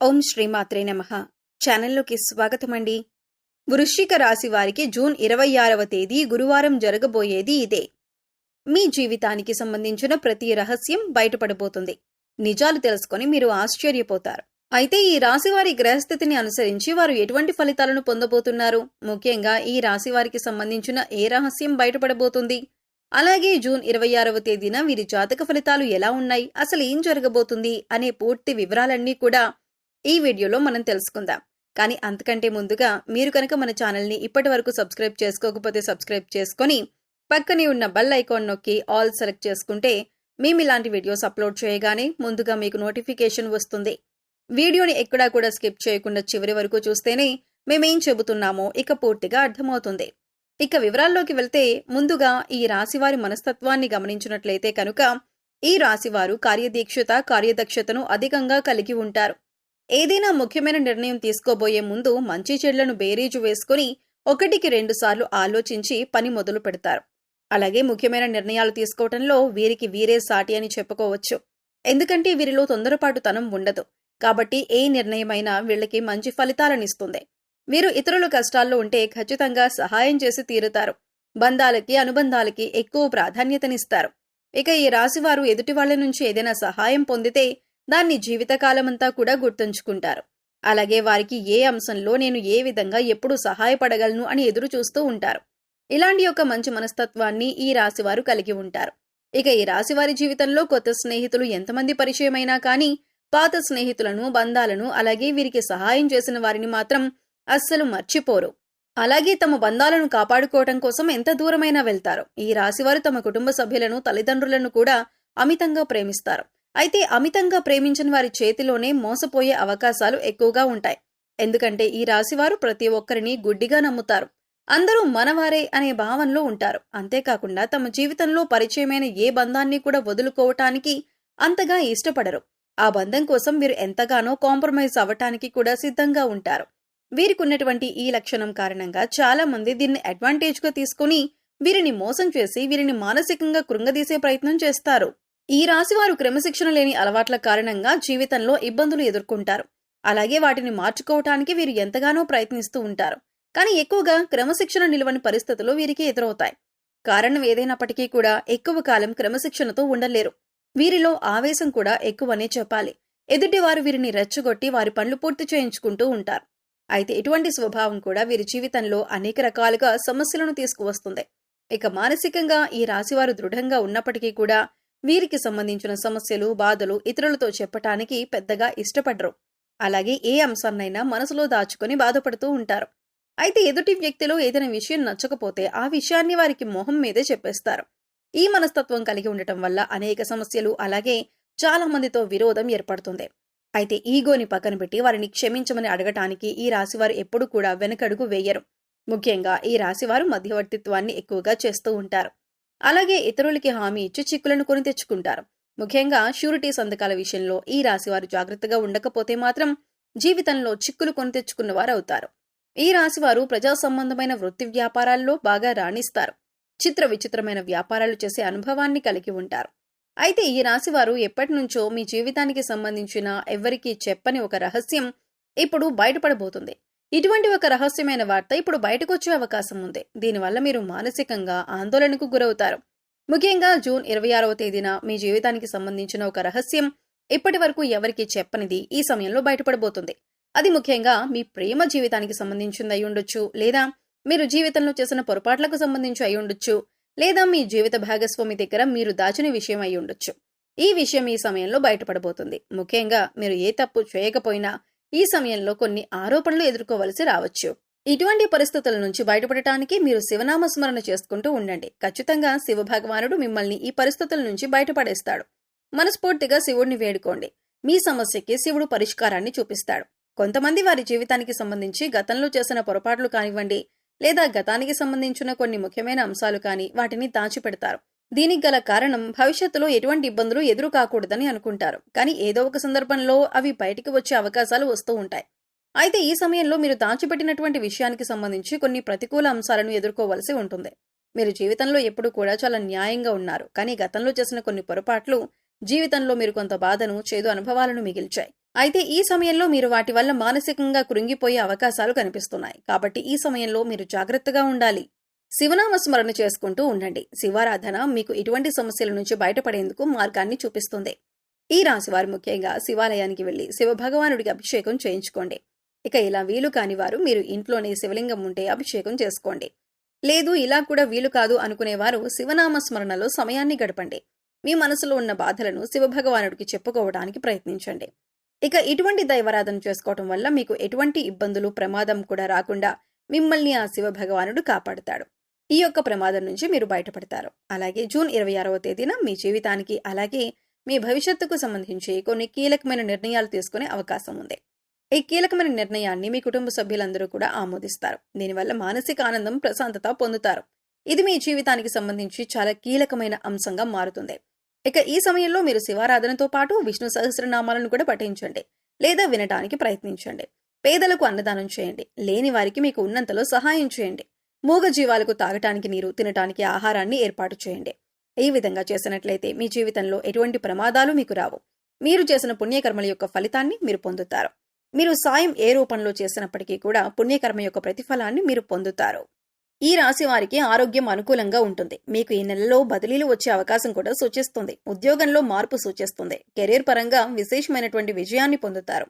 ఓం శ్రీమాత్రే నమః. ఛానల్లోకి స్వాగతమండి. వృశ్చిక రాశి వారికి జూన్ 26వ తేదీ గురువారం జరగబోయేది ఇదే. మీ జీవితానికి సంబంధించిన ప్రతి రహస్యం బయటపడబోతుంది. నిజాలు తెలుసుకొని మీరు ఆశ్చర్యపోతారు. అయితే ఈ రాశి వారి గ్రహస్థితిని అనుసరించి వారు ఎటువంటి ఫలితాలను పొందబోతున్నారు, ముఖ్యంగా ఈ రాశి వారికి సంబంధించిన ఏ రహస్యం బయటపడబోతుంది, అలాగే జూన్ 26వ తేదీన వీరి జాతక ఫలితాలు ఎలా ఉన్నాయి, అసలు ఏం జరగబోతుంది అనే పూర్తి వివరాలన్నీ కూడా ఈ వీడియోలో మనం తెలుసుకుందాం. కానీ అంతకంటే ముందుగా మీరు కనుక మన ఛానల్ని ఇప్పటి వరకు సబ్స్క్రైబ్ చేసుకోకపోతే సబ్స్క్రైబ్ చేసుకొని పక్కనే ఉన్న బెల్ ఐకాన్ నొక్కి ఆల్ సెలెక్ట్ చేసుకుంటే మేము ఇలాంటి వీడియోస్ అప్లోడ్ చేయగానే ముందుగా మీకు నోటిఫికేషన్ వస్తుంది. వీడియోని ఎక్కడా కూడా స్కిప్ చేయకుండా చివరి వరకు చూస్తేనే మేమేం చెబుతున్నామో ఇక పూర్తిగా అర్థమవుతుంది. ఇక వివరాల్లోకి వెళ్తే ముందుగా ఈ రాశివారి మనస్తత్వాన్ని గమనించినట్లయితే కనుక ఈ రాశివారు కార్యదక్షతను అధికంగా కలిగి ఉంటారు. ఏదైనా ముఖ్యమైన నిర్ణయం తీసుకోబోయే ముందు మంచి చెడులను బేరీజు వేసుకుని 1-2 సార్లు ఆలోచించి పని మొదలు పెడతారు. అలాగే ముఖ్యమైన నిర్ణయాలు తీసుకోవటంలో వీరికి వీరే సాటి అని చెప్పుకోవచ్చు. ఎందుకంటే వీరిలో తొందరపాటుతనం ఉండదు. కాబట్టి ఏ నిర్ణయమైనా వీళ్ళకి మంచి ఫలితాలనిస్తుంది. వీరు ఇతరుల కష్టాల్లో ఉంటే ఖచ్చితంగా సహాయం చేసి తీరుతారు. బంధాలకి అనుబంధాలకి ఎక్కువ ప్రాధాన్యతనిస్తారు. ఇక ఈ రాశివారు ఎదుటి వాళ్ల నుంచి ఏదైనా సహాయం పొందితే దాన్ని జీవితకాలమంతా కూడా గుర్తుంచుకుంటారు. అలాగే వారికి ఏ అంశంలో నేను ఏ విధంగా ఎప్పుడు సహాయపడగలను అని ఎదురు చూస్తూ ఉంటారు. ఇలాంటి ఒక మంచి మనస్తత్వాన్ని ఈ రాశివారు కలిగి ఉంటారు. ఇక ఈ రాశివారి జీవితంలో కొత్త స్నేహితులు ఎంతమంది పరిచయమైనా కానీ పాత స్నేహితులను, బంధాలను, అలాగే వీరికి సహాయం చేసిన వారిని మాత్రం అస్సలు మర్చిపోరు. అలాగే తమ బంధాలను కాపాడుకోవటం కోసం ఎంత దూరమైనా వెళ్తారు. ఈ రాశివారు తమ కుటుంబ సభ్యులను, తల్లిదండ్రులను కూడా అమితంగా ప్రేమిస్తారు. అయితే అమితంగా ప్రేమించిన వారి చేతిలోనే మోసపోయే అవకాశాలు ఎక్కువగా ఉంటాయి. ఎందుకంటే ఈ రాశివారు ప్రతి ఒక్కరిని గుడ్డిగా నమ్ముతారు. అందరూ మనవారే అనే భావనలో ఉంటారు. అంతేకాకుండా తమ జీవితంలో పరిచయమైన ఏ బంధాన్ని కూడా వదులుకోవటానికి అంతగా ఇష్టపడరు. ఆ బంధం కోసం వీరు ఎంతగానో కాంప్రమైజ్ అవ్వటానికి కూడా సిద్ధంగా ఉంటారు. వీరికి ఉన్నటువంటి ఈ లక్షణం కారణంగా చాలా మంది దీన్ని అడ్వాంటేజ్ గా తీసుకుని వీరిని మోసం చేసి వీరిని మానసికంగా కృంగదీసే ప్రయత్నం చేస్తారు. ఈ రాశివారు క్రమశిక్షణ లేని అలవాట్ల కారణంగా జీవితంలో ఇబ్బందులు ఎదుర్కొంటారు. అలాగే వాటిని మార్చుకోవటానికి వీరు ఎంతగానో ప్రయత్నిస్తూ ఉంటారు. కానీ ఎక్కువగా క్రమశిక్షణ నిలవని పరిస్థితులు వీరికి ఎదురవుతాయి. కారణం ఏదైనప్పటికీ కూడా ఎక్కువ కాలం క్రమశిక్షణతో ఉండలేరు. వీరిలో ఆవేశం కూడా ఎక్కువనే చెప్పాలి. ఎదుటివారు వీరిని రెచ్చగొట్టి వారి పనులు పూర్తి చేయించుకుంటూ ఉంటారు. అయితే ఇటువంటి స్వభావం కూడా వీరి జీవితంలో అనేక రకాలుగా సమస్యలను తీసుకువస్తుంది. ఇక మానసికంగా ఈ రాశివారు దృఢంగా ఉన్నప్పటికీ కూడా వీరికి సంబంధించిన సమస్యలు, బాధలు ఇతరులతో చెప్పటానికి పెద్దగా ఇష్టపడరు. అలాగే ఏ అంశాన్నైనా మనసులో దాచుకొని బాధపడుతూ ఉంటారు. అయితే ఎదుటి వ్యక్తిలో ఏదైనా విషయం నచ్చకపోతే ఆ విషయాన్ని వారికి మొహం మీదే చెప్పేస్తారు. ఈ మనస్తత్వం కలిగి ఉండటం వల్ల అనేక సమస్యలు, అలాగే చాలా మందితో విరోధం ఏర్పడుతుంది. అయితే ఈగోని పక్కన పెట్టి వారిని క్షమించమని అడగటానికి ఈ రాశివారు ఎప్పుడు కూడా వెనకడుగు వేయరు. ముఖ్యంగా ఈ రాశివారు మధ్యవర్తిత్వాన్ని ఎక్కువగా చేస్తూ ఉంటారు. అలాగే ఇతరులకి హామీ ఇచ్చి చిక్కులను కొని తెచ్చుకుంటారు. ముఖ్యంగా షూరిటీ సంతకాల విషయంలో ఈ రాశివారు జాగ్రత్తగా ఉండకపోతే మాత్రం జీవితంలో చిక్కులు కొని తెచ్చుకున్న వారు అవుతారు. ఈ రాశివారు ప్రజా సంబంధమైన వృత్తి వ్యాపారాల్లో బాగా రాణిస్తారు. చిత్ర విచిత్రమైన వ్యాపారాలు చేసే అనుభవాన్ని కలిగి ఉంటారు. అయితే ఈ రాశివారు ఎప్పటి నుంచో మీ జీవితానికి సంబంధించిన ఎవ్వరికీ చెప్పని ఒక రహస్యం ఇప్పుడు బయటపడబోతుంది. ఇటువంటి ఒక రహస్యమైన వార్త ఇప్పుడు బయటకొచ్చే అవకాశం ఉంది. దీనివల్ల మీరు మానసికంగా ఆందోళనకు గురవుతారు. ముఖ్యంగా జూన్ 26వ తేదీన మీ జీవితానికి సంబంధించిన ఒక రహస్యం ఇప్పటి వరకు ఎవరికి చెప్పనిది ఈ సమయంలో బయటపడబోతుంది. అది ముఖ్యంగా మీ ప్రేమ జీవితానికి సంబంధించింది అయి ఉండొచ్చు, లేదా మీరు జీవితంలో చేసిన పొరపాట్లకు సంబంధించి అయి ఉండొచ్చు, లేదా మీ జీవిత భాగస్వామి దగ్గర మీరు దాచిన విషయం అయి ఉండొచ్చు. ఈ విషయం ఈ సమయంలో బయటపడబోతుంది. ముఖ్యంగా మీరు ఏ తప్పు చేయకపోయినా ఈ సమయంలో కొన్ని ఆరోపణలు ఎదుర్కోవలసి రావచ్చు. ఇటువంటి పరిస్థితుల నుంచి బయటపడటానికి మీరు శివనామ స్మరణ చేసుకుంటూ ఉండండి. ఖచ్చితంగా శివ భగవానుడు మిమ్మల్ని ఈ పరిస్థితుల నుంచి బయటపడేస్తాడు. మనస్ఫూర్తిగా శివుడిని వేడుకోండి. మీ సమస్యకి శివుడు పరిష్కారాన్ని చూపిస్తాడు. కొంతమంది వారి జీవితానికి సంబంధించి గతంలో చేసిన పొరపాట్లు కానివ్వండి, లేదా గతానికి సంబంధించిన కొన్ని ముఖ్యమైన అంశాలు కానీ వాటిని దాచిపెడతారు. దీనికి గల కారణం భవిష్యత్తులో ఎటువంటి ఇబ్బందులు ఎదురు కాకూడదని అనుకుంటారు. కానీ ఏదో ఒక సందర్భంలో అవి బయటికి వచ్చే అవకాశాలు వస్తూ ఉంటాయి. అయితే ఈ సమయంలో మీరు దాచిపెట్టినటువంటి విషయానికి సంబంధించి కొన్ని ప్రతికూల అంశాలను ఎదుర్కోవలసి ఉంటుంది. మీరు జీవితంలో ఎప్పుడు కూడా చాలా న్యాయంగా ఉన్నారు. కానీ గతంలో చేసిన కొన్ని పొరపాట్లు జీవితంలో మీరు కొంత బాధను, చేదు అనుభవాలను మిగిల్చాయి. అయితే ఈ సమయంలో మీరు వాటి వల్ల మానసికంగా కృంగిపోయే అవకాశాలు కనిపిస్తున్నాయి. కాబట్టి ఈ సమయంలో మీరు జాగ్రత్తగా ఉండాలి. శివనామ స్మరణ చేసుకుంటూ ఉండండి. శివారాధన మీకు ఇటువంటి సమస్యల నుంచి బయటపడేందుకు మార్గాన్ని చూపిస్తుంది. ఈ రాశివారు ముఖ్యంగా శివాలయానికి వెళ్లి శివభగవానుడికి అభిషేకం చేయించుకోండి. ఇక ఇలా వీలు కాని వారు మీరు ఇంట్లోనే శివలింగం ఉంటే అభిషేకం చేసుకోండి. లేదు ఇలా కూడా వీలు కాదు అనుకునేవారు శివనామ స్మరణలో సమయాన్ని గడపండి. మీ మనసులో ఉన్న బాధలను శివభగవానుడికి చెప్పుకోవడానికి ప్రయత్నించండి. ఇక ఇటువంటి దైవారాధన చేసుకోవటం వల్ల మీకు ఎటువంటి ఇబ్బందులు ప్రమాదం కూడా రాకుండా మిమ్మల్ని ఆ శివభగవానుడు కాపాడుతాడు. ఈ యొక్క ప్రమాదం నుంచి మీరు బయటపడతారు. అలాగే జూన్ 26వ తేదీన మీ జీవితానికి అలాగే మీ భవిష్యత్తుకు సంబంధించి కొన్ని కీలకమైన నిర్ణయాలు తీసుకునే అవకాశం ఉంది. ఈ కీలకమైన నిర్ణయాన్ని మీ కుటుంబ సభ్యులందరూ కూడా ఆమోదిస్తారు. దీనివల్ల మానసిక ఆనందం, ప్రశాంతత పొందుతారు. ఇది మీ జీవితానికి సంబంధించి చాలా కీలకమైన అంశంగా మారుతుంది. ఇక ఈ సమయంలో మీరు శివారాధనతో పాటు విష్ణు సహస్రనామాలను కూడా పఠించండి లేదా వినటానికి ప్రయత్నించండి. పేదలకు అన్నదానం చేయండి. లేని వారికి మీకు ఉన్నంతలో సహాయం చేయండి. మూగ జీవాలకు తాగటానికి నీరు, తినటానికి ఆహారాన్ని ఏర్పాటు చేయండి. ఈ విధంగా చేసినట్లయితే మీ జీవితంలో ఎటువంటి ప్రమాదాలు మీకు రావు. మీరు చేసిన పుణ్యకర్మల యొక్క ఫలితాన్ని మీరు పొందుతారు. మీరు సాయం ఏ రూపంలో చేసినప్పటికీ కూడా పుణ్యకర్మ యొక్క ప్రతిఫలాన్ని మీరు పొందుతారు. ఈ రాశి వారికి ఆరోగ్యం అనుకూలంగా ఉంటుంది. మీకు ఈ నెలలో బదిలీలు వచ్చే అవకాశం కూడా సూచిస్తుంది. ఉద్యోగంలో మార్పు సూచిస్తుంది. కెరీర్ పరంగా విశేషమైనటువంటి విజయాన్ని పొందుతారు.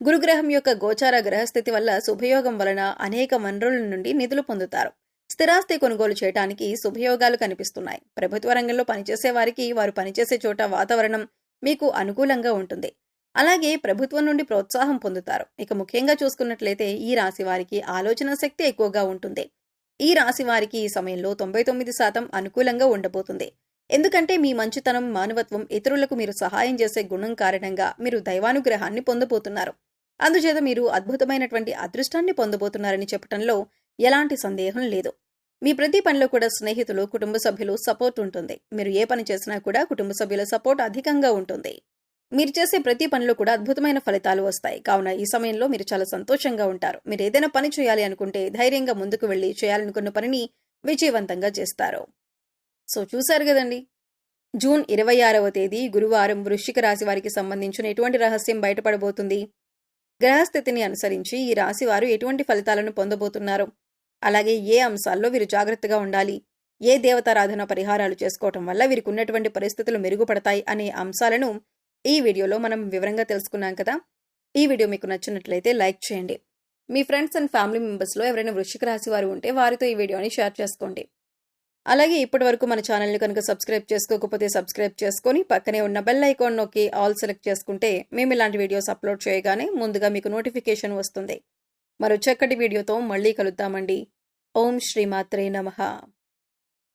గురుగ్రహం యొక్క గోచార గ్రహస్థితి వల్ల శుభయోగం వలన అనేక వనరుల నుండి నిధులు పొందుతారు. స్థిరాస్తి కొనుగోలు చేయడానికి శుభయోగాలు కనిపిస్తున్నాయి. ప్రభుత్వ రంగంలో పనిచేసే వారికి వారు పనిచేసే చోట వాతావరణం మీకు అనుకూలంగా ఉంటుంది. అలాగే ప్రభుత్వం నుండి ప్రోత్సాహం పొందుతారు. ఇక ముఖ్యంగా చూసుకున్నట్లయితే ఈ రాశి వారికి ఆలోచన శక్తి ఎక్కువగా ఉంటుంది. ఈ రాశి వారికి ఈ సమయంలో 99% అనుకూలంగా ఉండబోతుంది. ఎందుకంటే మీ మంచితనం, మానవత్వం, ఇతరులకు మీరు సహాయం చేసే గుణం కారణంగా మీరు దైవానుగ్రహాన్ని పొందబోతున్నారు. అందుచేత మీరు అద్భుతమైనటువంటి అదృష్టాన్ని పొందబోతున్నారని చెప్పడంలో ఎలాంటి సందేహం లేదు. మీ ప్రతి పనిలో కూడా స్నేహితులు, కుటుంబ సభ్యులు సపోర్ట్ ఉంటుంది. మీరు ఏ పని చేసినా కూడా కుటుంబ సభ్యుల సపోర్ట్ అధికంగా ఉంటుంది. మీరు చేసే ప్రతి పనిలో కూడా అద్భుతమైన ఫలితాలు వస్తాయి. కావున ఈ సమయంలో మీరు చాలా సంతోషంగా ఉంటారు. మీరు ఏదైనా పని చేయాలి అనుకుంటే ధైర్యంగా ముందుకు వెళ్లి చేయాలనుకున్న పనిని విజయవంతంగా చేస్తారు. సో చూశారు కదండి, జూన్ 26వ తేదీ గురువారం వృశ్చిక రాశి వారికి సంబంధించిన ఎటువంటి రహస్యం బయటపడబోతుంది, గ్రహస్థితిని అనుసరించి ఈ రాశి వారు ఎటువంటి ఫలితాలను పొందబోతున్నారు, అలాగే ఏ అంశాల్లో వీరు జాగ్రత్తగా ఉండాలి, ఏ దేవతారాధన పరిహారాలు చేసుకోవటం వల్ల వీరికి ఉన్నటువంటి పరిస్థితులు మెరుగుపడతాయి అనే అంశాలను ఈ వీడియోలో మనం వివరంగా తెలుసుకున్నాం కదా. ఈ వీడియో మీకు నచ్చినట్లయితే లైక్ చేయండి. మీ ఫ్రెండ్స్ అండ్ ఫ్యామిలీ మెంబర్స్లో ఎవరైనా వృశ్చిక రాశి వారు ఉంటే వారితో ఈ వీడియోని షేర్ చేసుకోండి. అలాగే ఇప్పటి వరకు మన ఛానల్ని కనుక సబ్స్క్రైబ్ చేసుకోకపోతే సబ్స్క్రైబ్ చేసుకొని పక్కనే ఉన్న బెల్ ఐకాన్ నొక్కి ఆల్ సెలెక్ట్ చేసుకుంటే మేము ఇలాంటి వీడియోస్ అప్లోడ్ చేయగానే ముందుగా మీకు నోటిఫికేషన్ వస్తుంది. మరో చక్కటి వీడియోతో మళ్ళీ కలుద్దామండి. ఓం శ్రీమాత్రే నమః.